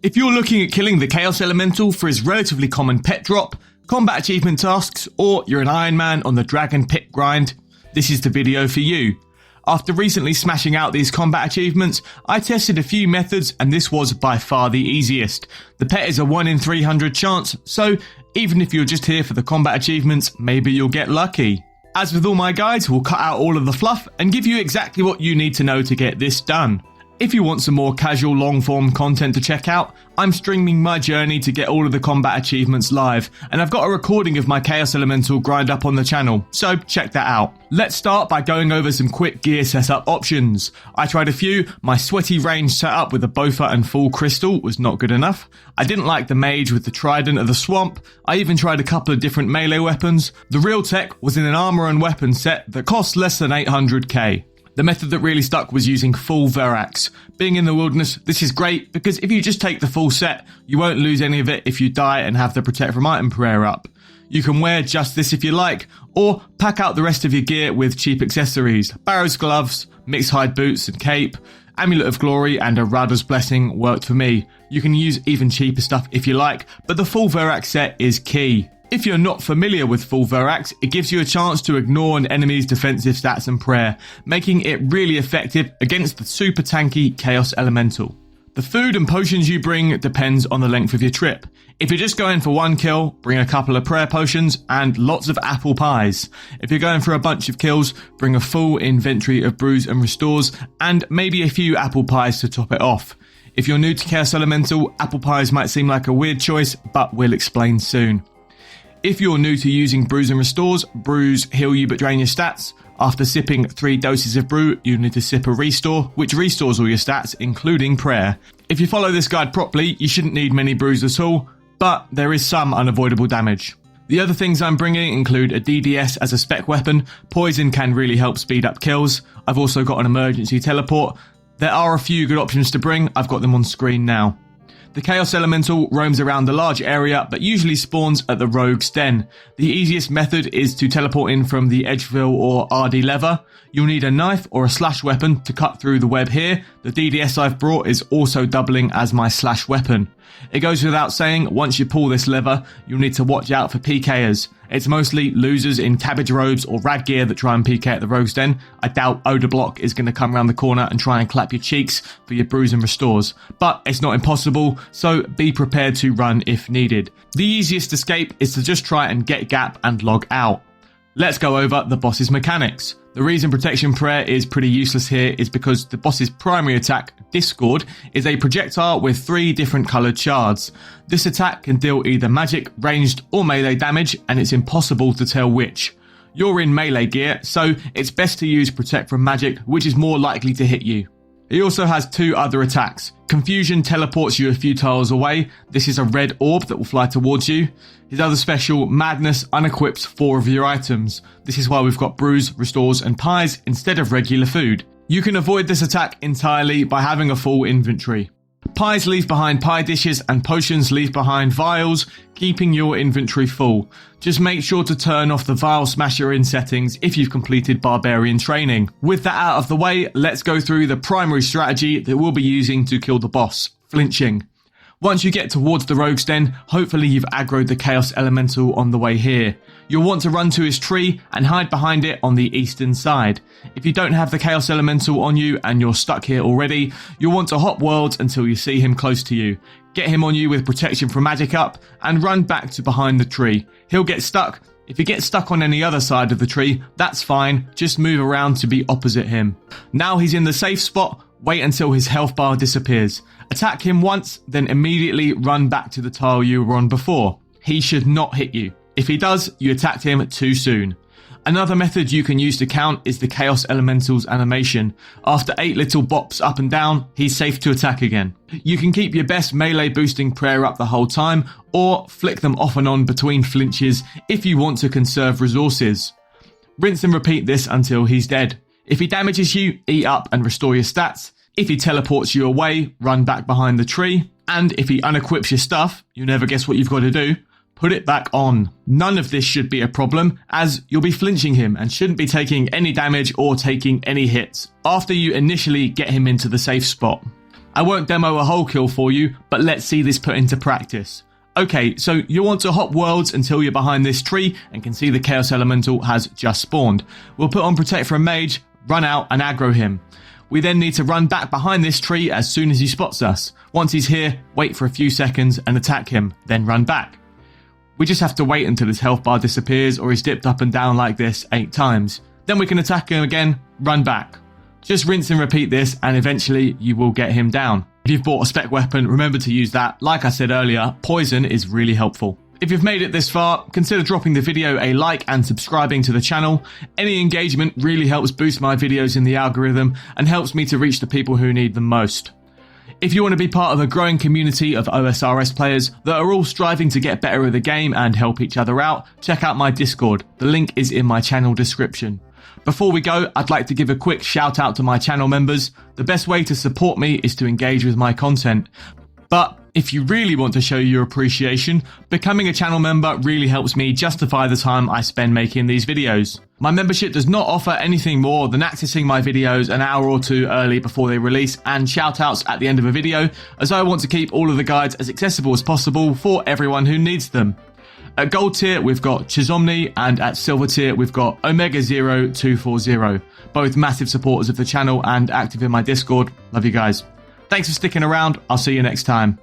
If you're looking at killing the Chaos Elemental for his relatively common pet drop, combat achievement tasks, or you're an Ironman on the Dragon Pickaxe grind, this is the video for you. After recently smashing out these combat achievements, I tested a few methods and this was by far the easiest. The pet is a 1 in 300 chance, so even if you're just here for the combat achievements, maybe you'll get lucky. As with all my guides, we'll cut out all of the fluff and give you exactly what you need to know to get this done. If you want some more casual long-form content to check out, I'm streaming my journey to get all of the combat achievements live, and I've got a recording of my Chaos Elemental grind up on the channel, so check that out. Let's start by going over some quick gear setup options. I tried a few. My sweaty range setup with a Bofa and full crystal was not good enough. I didn't like the mage with the trident of the swamp. I even tried a couple of different melee weapons. The real tech was in an armor and weapon set that cost less than 800k. The method that really stuck was using full Veracs. Being in the wilderness, this is great because if you just take the full set, you won't lose any of it if you die and have the Protect from Item prayer up. You can wear just this if you like, or pack out the rest of your gear with cheap accessories. Barrow's gloves, mixed hide boots and cape, Amulet of Glory and a Rada's Blessing worked for me. You can use even cheaper stuff if you like, but the full Verac set is key. If you're not familiar with full Veracs, it gives you a chance to ignore an enemy's defensive stats and prayer, making it really effective against the super tanky Chaos Elemental. The food and potions you bring depends on the length of your trip. If you're just going for one kill, bring a couple of prayer potions and lots of apple pies. If you're going for a bunch of kills, bring a full inventory of brews and restores and maybe a few apple pies to top it off. If you're new to Chaos Elemental, apple pies might seem like a weird choice, but we'll explain soon. If you're new to using brews and restores, brews heal you but drain your stats. After sipping 3 doses of brew, you need to sip a restore, which restores all your stats, including prayer. If you follow this guide properly, you shouldn't need many brews at all, but there is some unavoidable damage. The other things I'm bringing include a DDS as a spec weapon. Poison can really help speed up kills. I've also got an emergency teleport. There are a few good options to bring. I've got them on screen now. The Chaos Elemental roams around the large area but usually spawns at the Rogue's Den. The easiest method is to teleport in from the Edgeville or RD lever. You'll need a knife or a slash weapon to cut through the web here. The DDS I've brought is also doubling as my slash weapon. It goes without saying, once you pull this lever, you'll need to watch out for PKers. It's mostly losers in cabbage robes or rad gear that try and PK at the Rogue's Den. I doubt Odablock is going to come around the corner and try and clap your cheeks for your brews and restores. But it's not impossible, so be prepared to run if needed. The easiest escape is to just try and get gap and log out. Let's go over the boss's mechanics. The reason Protection Prayer is pretty useless here is because the boss's primary attack, Discord, is a projectile with 3 different coloured shards. This attack can deal either magic, ranged or melee damage, and it's impossible to tell which. You're in melee gear, so it's best to use Protect from Magic, which is more likely to hit you. He also has 2 other attacks. Confusion teleports you a few tiles away. This is a red orb that will fly towards you. His other special, Madness, unequips 4 of your items. This is why we've got brews, restores and pies instead of regular food. You can avoid this attack entirely by having a full inventory. Pies leave behind pie dishes and potions leave behind vials, keeping your inventory full. Just make sure to turn off the vial smasher in settings if you've completed barbarian training. With that out of the way, let's go through the primary strategy that we'll be using to kill the boss, flinching. Once you get towards the Rogue's Den, hopefully you've aggroed the Chaos Elemental on the way here. You'll want to run to his tree and hide behind it on the eastern side. If you don't have the Chaos Elemental on you and you're stuck here already, you'll want to hop worlds until you see him close to you. Get him on you with Protection from Magic up and run back to behind the tree. He'll get stuck. If you get stuck on any other side of the tree, that's fine. Just move around to be opposite him. Now he's in the safe spot. Wait until his health bar disappears. Attack him once, then immediately run back to the tile you were on before. He should not hit you. If he does, you attacked him too soon. Another method you can use to count is the Chaos Elemental's animation. After 8 little bops up and down, he's safe to attack again. You can keep your best melee boosting prayer up the whole time, or flick them off and on between flinches if you want to conserve resources. Rinse and repeat this until he's dead. If he damages you, eat up and restore your stats. If he teleports you away, run back behind the tree. And if he unequips your stuff, you never guess what you've got to do. Put it back on. None of this should be a problem, as you'll be flinching him and shouldn't be taking any damage or taking any hits after you initially get him into the safe spot. I won't demo a whole kill for you, but let's see this put into practice. Okay, so you want to hop worlds until you're behind this tree and can see the Chaos Elemental has just spawned. We'll put on Protect from Mage, run out and aggro him. We then need to run back behind this tree as soon as he spots us. Once he's here, wait for a few seconds and attack him, then run back. We just have to wait until his health bar disappears or he's dipped up and down like this 8 times. Then we can attack him again, run back. Just rinse and repeat this and eventually you will get him down. If you've bought a spec weapon, remember to use that. Like I said earlier, poison is really helpful. If you've made it this far, consider dropping the video a like and subscribing to the channel. Any engagement really helps boost my videos in the algorithm and helps me to reach the people who need them most. If you want to be part of a growing community of OSRS players that are all striving to get better at the game and help each other out, check out my Discord. The link is in my channel description. Before we go, I'd like to give a quick shout out to my channel members. The best way to support me is to engage with my content. But if you really want to show your appreciation, becoming a channel member really helps me justify the time I spend making these videos. My membership does not offer anything more than accessing my videos an hour or 2 early before they release and shoutouts at the end of a video, as I want to keep all of the guides as accessible as possible for everyone who needs them. At gold tier, we've got Chizomni, and at silver tier, we've got Omega0240. Both massive supporters of the channel and active in my Discord. Love you guys. Thanks for sticking around. I'll see you next time.